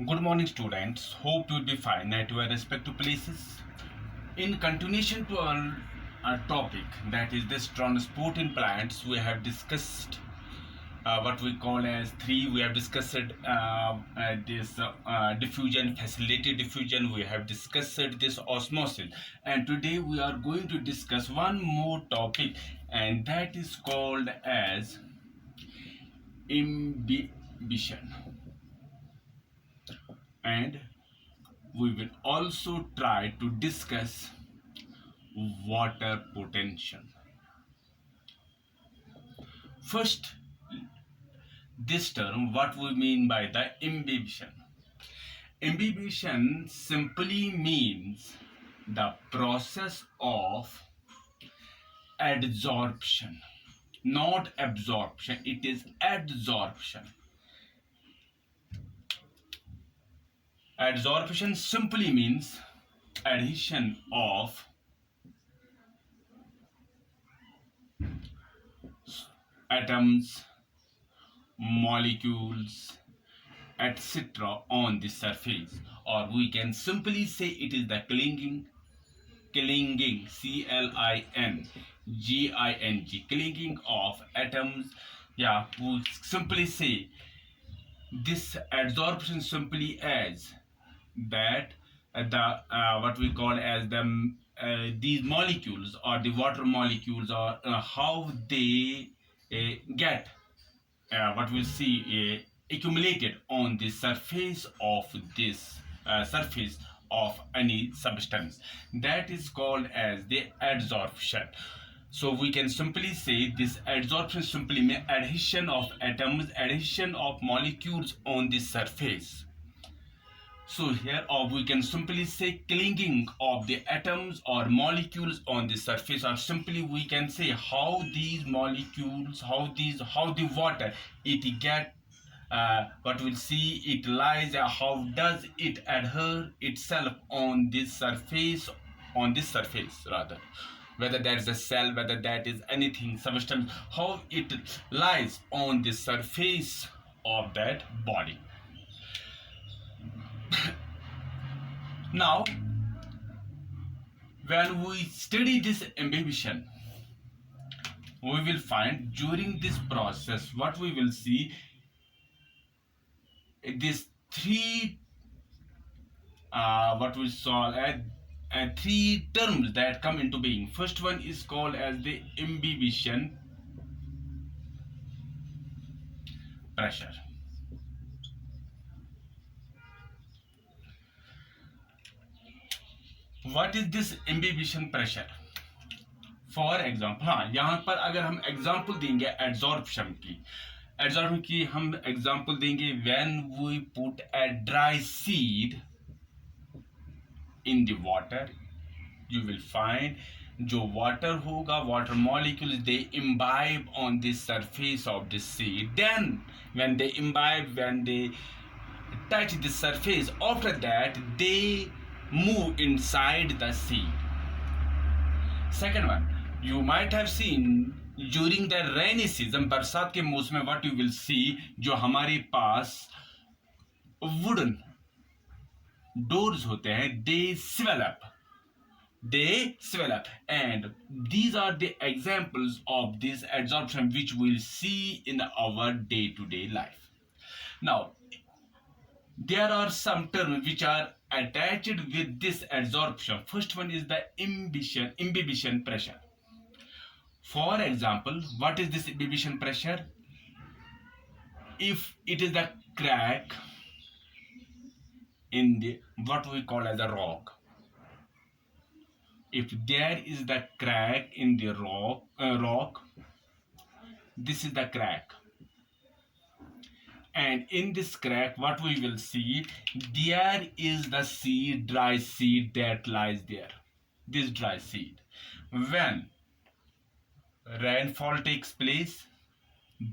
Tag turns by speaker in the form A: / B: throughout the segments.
A: Good morning, students. Hope you'll be fine at your respective places. In continuation to our topic, that is this transport in plants, we have discussed what we call as three. We have discussed this diffusion, facilitated diffusion. We have discussed this osmosis, and today we are going to discuss one more topic, and that is called as imbibition. And we will also try to discuss water potential. First, this term, what we mean by the imbibition. Imbibition simply means the process of adsorption, not absorption, it is adsorption. Adsorption simply means adhesion of atoms, molecules, etc. on the surface, or we can simply say it is the clinging, clinging of atoms. Yeah, we simply say this adsorption simply as that the what we call as the these molecules or the water molecules, or how they get what we'll see accumulated on the surface of this surface of any substance, that is called as the adsorption. So we can simply say this adsorption simply means adhesion of atoms, adhesion of molecules on the surface. So here, or we can simply say clinging of the atoms or molecules on the surface, or simply we can say how these molecules, how the water it get what we'll see it lies, how does it adhere itself on this surface rather, whether that is a cell, whether that is anything substance, how it lies on the surface of that body. Now, when we study this imbibition, we will find during this process what we will see these three what we saw three terms that come into being. First one is called as the imbibition pressure. What is this imbibition pressure? For example, हाँ, यहाँ पर अगर हम example देंगे adsorption की हम example देंगे when we put a dry seed in the water, you will find जो वाटर होगा, water molecules they imbibe on the surface of the seed, then when they imbibe, when they touch the surface, after that they move inside the seed. Second one, you might have seen during the rainy season, बरसात के मौसम में what you will see, जो हमारे पास wooden doors होते हैं, they swell up, and these are the examples of this adsorption which we'll see in our day-to-day life. Now, there are some terms which are attached with this adsorption. First one is the imbibition pressure. For example, what is this imbibition pressure? If it is the crack in the what we call as a rock, if there is the crack in the rock, this is the crack. And in this crack, what we will see, there is the seed, dry seed that lies there. This dry seed. When rainfall takes place,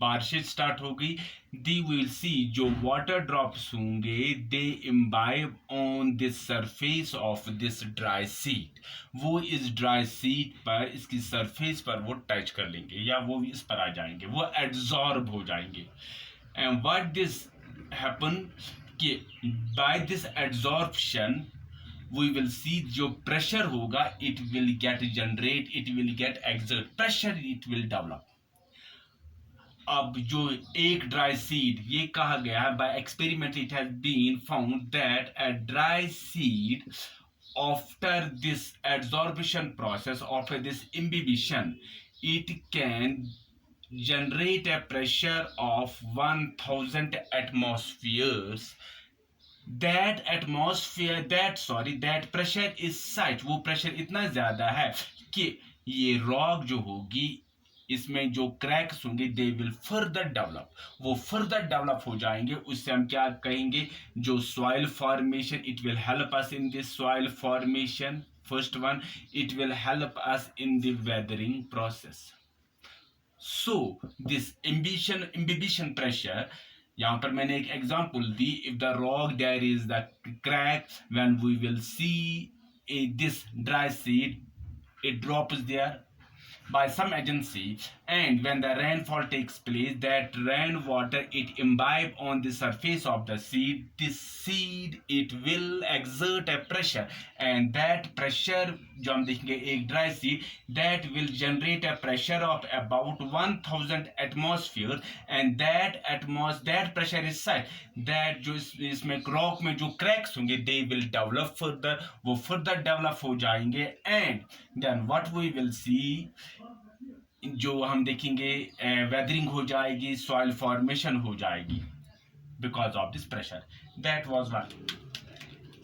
A: बारिशें start हो गई, the will see जो water drops होंगे they imbibe on this surface of this dry seed, वो इस dry seed पर, इसकी surface पर वो टच कर लेंगे या वो इस पर आ जाएंगे, वो एब्जॉर्ब हो जाएंगे. And what this happen, कि by this adsorption we will see जो pressure होगा it will get generate, it will get exert pressure, it will develop. अब जो एक ड्राई सीड, ये कहा गया है by experiment it has been found that a dry seed after this adsorption process, after this imbibition, it can generate a pressure of 1000 atmospheres. That pressure is such, वो pressure इतना ज्यादा है कि ये रॉक जो होगी इसमें जो क्रैक्स होंगे दे विल फर्दर डेवलप, वो फर्दर डेवलप हो जाएंगे. उससे हम क्या कहेंगे, जो soil formation, it will help us in this soil formation. First one, it will help us in the weathering process. So this imbibition pressure, यहाँ पर मैंने एक एग्जांपल दी. If the rock there is the crack, when we will see this dry seed, it drops there by some agency, and when the rainfall takes place, that rainwater it imbibe on the surface of the seed. This seed it will exert a pressure, and that pressure जो हम देखेंगे एक dry seed, that will generate a pressure of about 1000 atmosphere, and that pressure is such that जो इसमें rock में जो cracks होंगे they will develop further, वो further develop हो जाएंगे. And then what we will see, जो हम देखेंगे वेदरिंग हो जाएगी, सॉइल फॉर्मेशन हो जाएगी because of this pressure. That was one.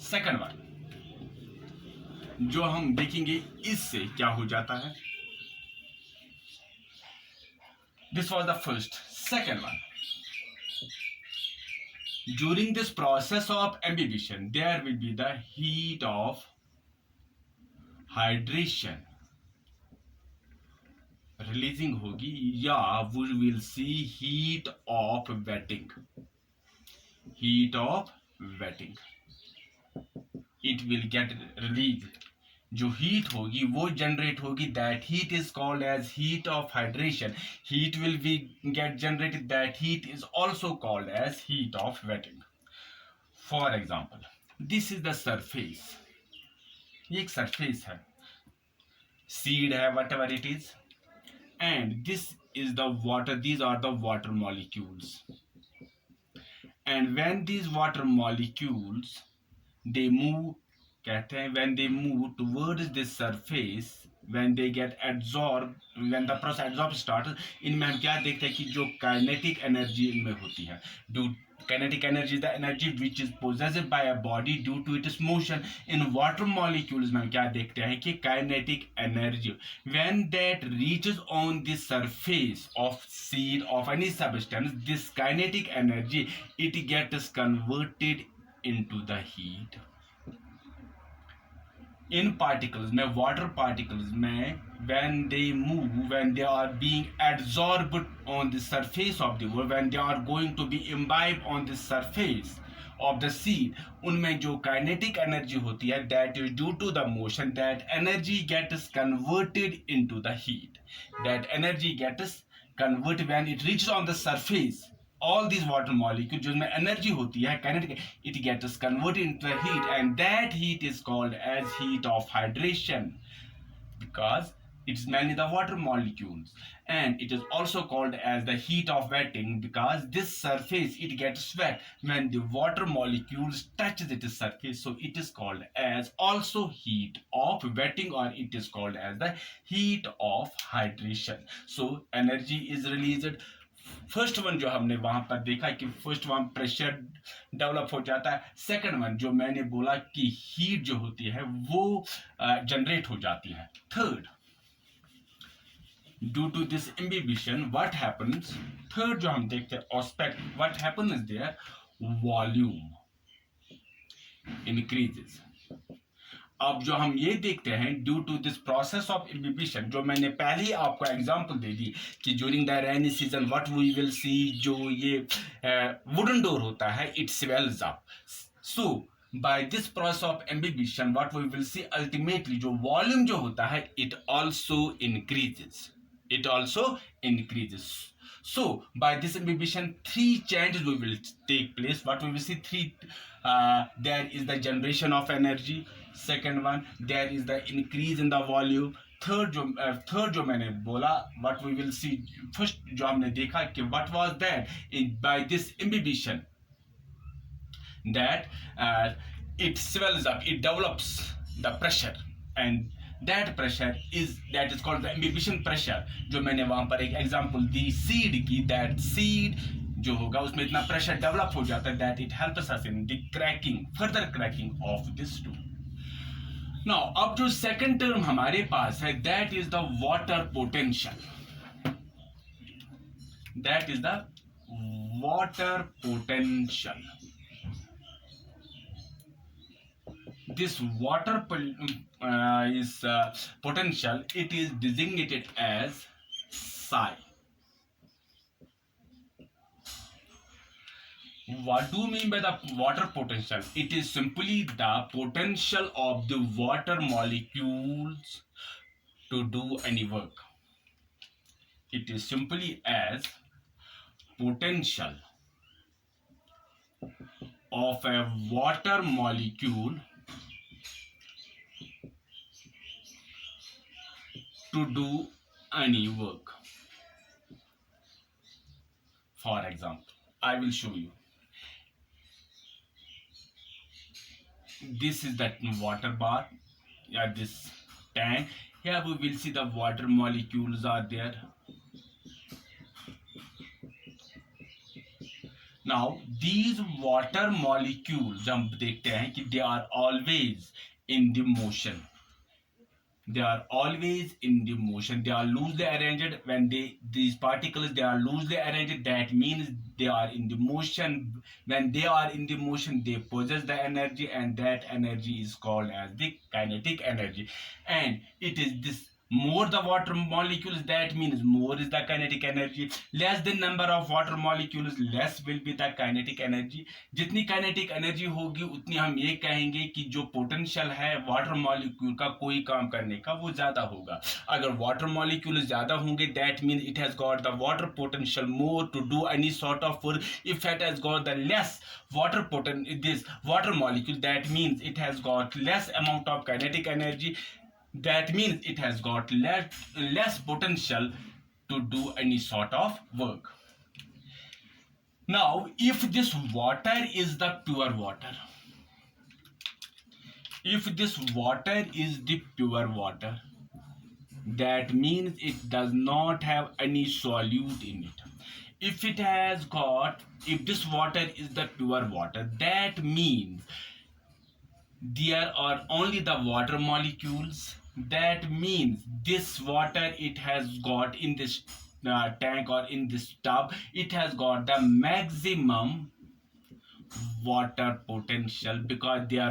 A: Second one जो हम देखेंगे इससे क्या हो जाता है, this was the first. Second one, during this process of imbibition there will be the heat of hydration releasing होगी, या we will see heat of wetting. Heat of wetting it will get release. जो हीट होगी वो generate होगी, that heat is called as heat of hydration. Heat will be get generated, that heat is also called as heat of wetting. For example, this is the surface. ये एक surface है, seed है, whatever it is, and this is the water, these are the water molecules. And when these water molecules they move, कहते हैं when they move towards this surface, when they get absorbed, when the process absorb starts, इनमें हम क्या देखते हैं कि जो kinetic energy इनमें होती है. Kinetic energy is the energy which is possessed by a body due to its motion. In water molecules में हम क्या देखते हैं कि kinetic energy, when that reaches on the surface of seed of any substance, this kinetic energy it gets converted into the heat. In particles में, water particles में, when they move, when they are being adsorbed on the surface of the water, when they are going to be imbibed on the surface of the seed, उनमें जो kinetic energy होती है, that is due to the motion, that energy gets converted into the heat. That energy gets converted when it reaches on the surface. All these water molecules जिसमें energy होती है kinetic, it gets converted into the heat, and that heat is called as heat of hydration because it's mainly the water molecules. And it is also called as the heat of wetting because this surface it gets wet when the water molecules touches its surface, so it is called as also heat of wetting, or it is called as the heat of hydration. So energy is released. First one जो हमने वहां पर देखा कि first one pressure develop हो जाता है. Second one जो मैंने बोला कि हीट जो होती है वो जनरेट हो जाती है. Third, due to this imbibition what happens, third जो हम देखते हैं aspect, what happens is there, volume increases. अब जो हम ये देखते हैं due to this process of imbibition, जो मैंने पहले ही आपको एग्जांपल दे दी कि during the rainy season what we will see, जो ये वुडन डोर होता है it swells up. So by this process of imbibition what we will see ultimately जो वॉल्यूम जो होता है it also increases. So by this inhibition, three changes will take place. What we will see? Three. There is the generation of energy. Second one, there is the increase in the volume. Third जो मैंने बोला, what we will see, first जो हमने देखा कि what was that in by this inhibition, that it swells up, it develops the pressure, and that is called the inhibition pressure. जो मैंने वहां पर एक एग्जांपल दी सीड की, that seed जो होगा उसमें इतना प्रेशर डेवलप हो जाता है that it helps us in the cracking, further cracking of this stone. Now, अब जो सेकंड टर्म हमारे पास है, that is the water potential. That is the water potential. This water is potential. It is designated as psi. What do you mean by the water potential? It is simply the potential of the water molecules to do any work. It is simply as potential of a water molecule to do any work. For example, I will show you. This is that water bar, yeah, this tank. Here we will see the water molecules are there. Now these water molecules हम देखते हैं कि they are always in the motion. They are always in the motion. They are loosely arranged. When these particles they are loosely arranged, that means they are in the motion. When they are in the motion, they possess the energy, and that energy is called as the kinetic energy. And it is this more the water molecules, that means more is the kinetic energy. Less the number of water molecules, less will be the kinetic energy. जितनी kinetic energy होगी उतनी हम ये कहेंगे कि जो potential है water molecule का कोई काम करने का वो ज्यादा होगा. अगर water molecules ज्यादा होंगे, that means it has got the water potential more to do any sort of work. If it has got the less this water molecule, that means it has got less amount of kinetic energy. That means it has got less potential to do any sort of work. Now, if this water is the pure water, if this water is the pure water, that means it does not have any solute in it. If this water is the pure water, that means there are only the water molecules. That means this water it has got in this tank or in this tub, it has got the maximum water potential because there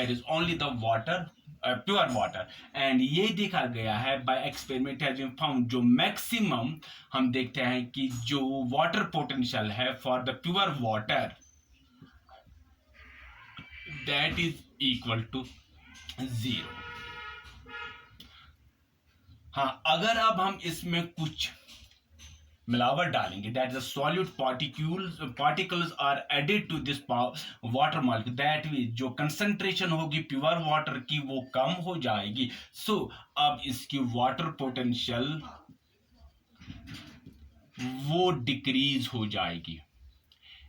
A: is only the water, pure water. And ये देखा गया है by experiment has been found, जो maximum हम देखते हैं कि जो water potential है for the pure water, that is equal to 0. हाँ, अगर अब हम इसमें कुछ मिलावट डालेंगे, that is the solute particles are added to this water molecule, that means जो concentration होगी pure water की वो कम हो जाएगी. So अब इसकी water potential वो decrease हो जाएगी.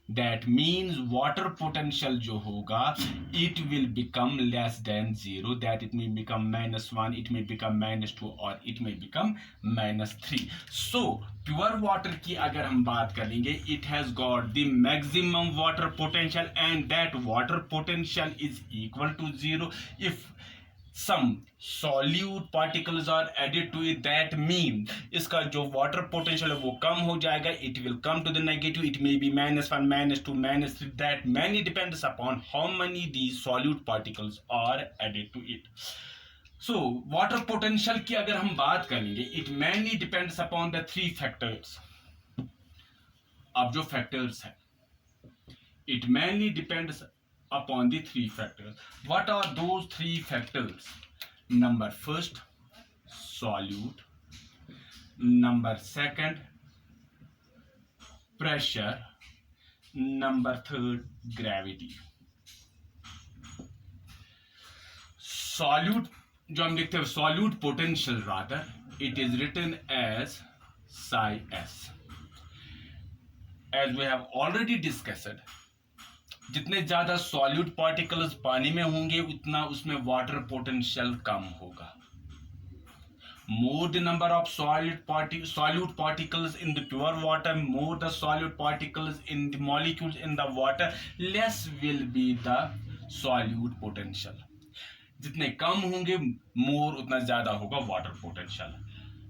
A: That means water potential जो होगा, it will become less than 0. That it may become -1, it may become -2, or it may become -3. So pure water की अगर हम बात करेंगे, it has got the maximum water potential, and that water potential is equal to 0. If some solute particles are added to it, that means इसका जो water potential है वो कम हो जाएगा. It will come to the negative. It may be -1, -2, -3. That mainly depends upon how many these solute particles are added to it. So water potential की अगर हम बात करेंगे, it mainly depends upon the 3 factors. अब जो factors है, it mainly depends upon the 3 factors. What are those 3 factors? Number first, solute. number second pressure, number third gravity. Solute जो हम लिखते हैं solute potential rather, it is written as psi s. As we have already discussed, जितने ज्यादा solute particles पानी में होंगे उतना उसमें वाटर पोटेंशियल कम होगा. More the number of solute particles in the pure water, more the solute particles in the molecules in the water, less will be the solute potential. जितने कम होंगे more उतना ज्यादा होगा water potential.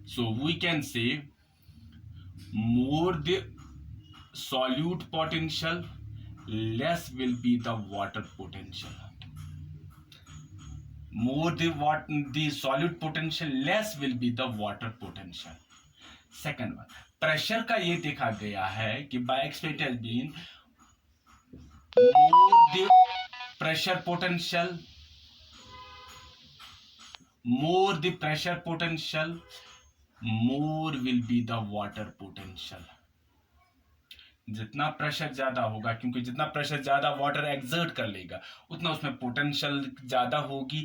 A: So we can say more the solute potential, less will be the water potential. More the solute potential, less will be the water potential. Second one, pressure का ये देखा गया है कि by experience has been more the pressure potential, more the pressure potential, more will be the water potential. जितना pressure ज्यादा होगा, क्योंकि जितना प्रेशर ज्यादा वाटर एक्सर्ट कर लेगा उतना उसमें पोटेंशियल ज्यादा होगी,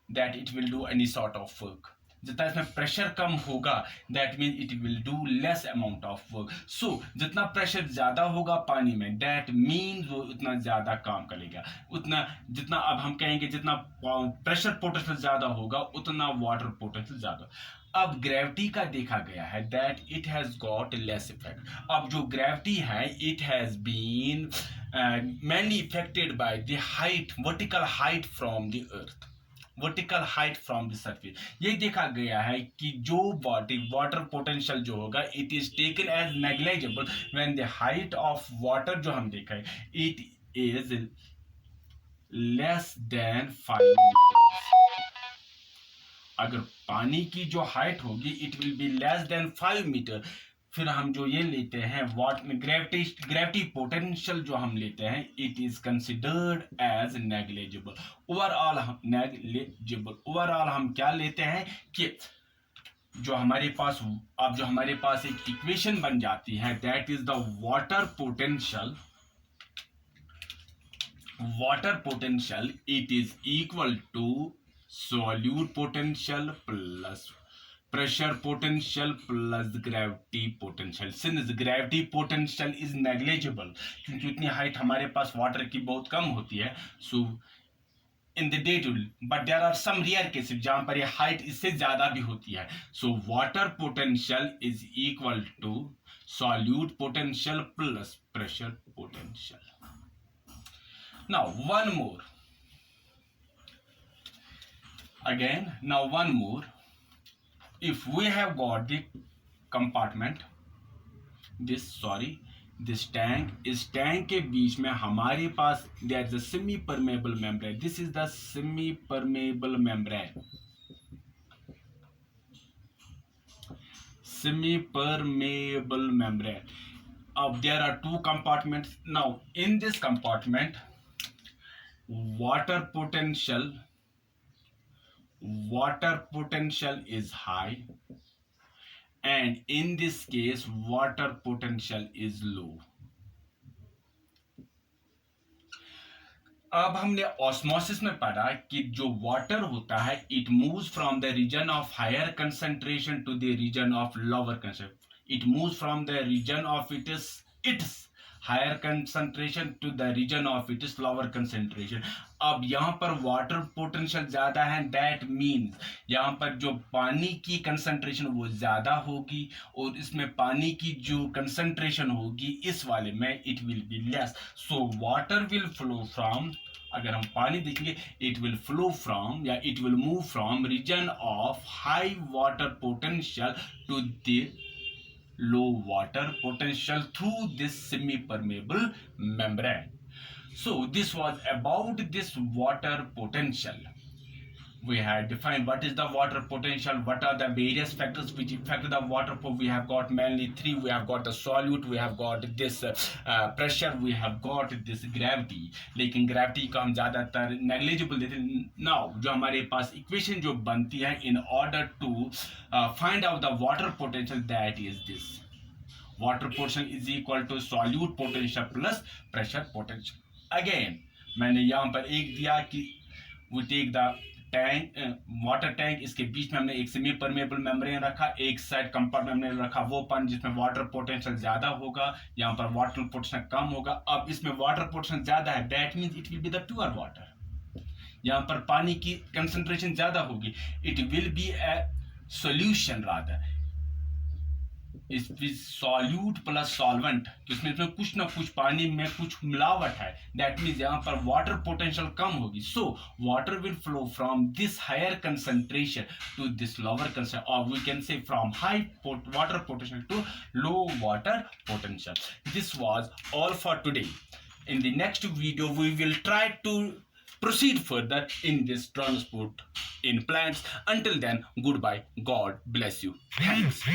A: that it will do any sort of work. जितना इसमें प्रेशर कम होगा that mean it will do less amount of work. So जितना प्रेशर ज्यादा होगा पानी में दैट मीन वो उतना ज्यादा काम करेगा. उतना जितना अब हम कहेंगे जितना प्रेशर पोटेंशियल ज्यादा होगा उतना वाटर पोटेंशियल ज्यादा. अब ग्रेविटी का देखा गया है that it has got less effect. अब जो ग्रेविटी है it has been mainly affected by the height, vertical height from the earth, vertical height from the surface. ये देखा गया है कि जो वाटर पोटेंशियल जो होगा it is taken as negligible when the height of water जो हम देखा है it is less than 5 metres. अगर पानी की जो हाइट होगी it will be less than 5 metre. फिर हम जो ये लेते हैं ग्रेविटी पोटेंशियल जो हम लेते हैं it is considered as negligible. Overall हम क्या लेते हैं कि जो हमारे पास एक इक्वेशन बन जाती है that is the water potential it is equal to solute potential plus pressure potential plus gravity potential. Since gravity potential is negligible, क्योंकि उतनी हाइट हमारे पास वाटर की बहुत कम होती है, so in the day to day, but there are some rare cases जहां पर ये हाइट इससे ज्यादा भी होती है. So water potential is equal to solute potential plus pressure potential. Now one more. If we have got the compartment, this tank, इस tank के बीच में हमारे पास there is a semi permeable membrane. This is the semi permeable membrane. There are two compartments. Now in this compartment water potential is high, and in this case water potential is low. अब हमने osmosis में पढ़ा कि जो water होता है it moves from the region of higher concentration to the region of lower concentration. It moves from the region of its higher concentration to the region of its lower concentration. अब यहाँ पर water potential ज्यादा है that means यहाँ पर जो पानी की कंसंट्रेशन वो ज्यादा होगी और इसमें पानी की जो कंसंट्रेशन होगी इस वाले में it will be less. So water will flow from, अगर हम पानी देखेंगे इट विल फ्लो फ्रॉम या it will move from region of high water potential to the low water potential through this semi-permeable membrane. So this was about this water potential. we have defined what is the water potential, what are the various factors which affect the water. We have got mainly three. We have got the solute, we have got this pressure, we have got this gravity. लेकिन gravity का हम ज़्यादातर negligible देते हैं. Now जो हमारे पास equation जो बनती है in order to find out the water potential, that is this: water potential is equal to solute potential plus pressure potential. Again मैंने यहाँ पर एक दिया कि we take the tank, water tank, इसके बीच में हमने एक सेमी परमेबल मेम्ब्रेन रखा, एक साइड कंपार्टमेंट में रखा वो पानी जिसमें वाटर पोटेंशियल ज्यादा होगा, यहाँ पर वाटर पोटेंशियल कम होगा. अब इसमें वाटर पोटेंशियल ज्यादा है, that means it will be the pure water. यहाँ पर पानी की कंसंट्रेशन ज्यादा होगी, it will B A solution rather. Solute plus solvent, इसमें कुछ ना कुछ पानी में कुछ मिलावट है, दैट मीन्स यहाँ पर वाटर पोटेंशियल कम होगी. So water will flow from this higher concentration to this lower concentration, और we can say from high water potential to low water potential. This was all for today. In the next video we will try to proceed further in this transport in plants. Until then, goodbye. God bless you. Thanks.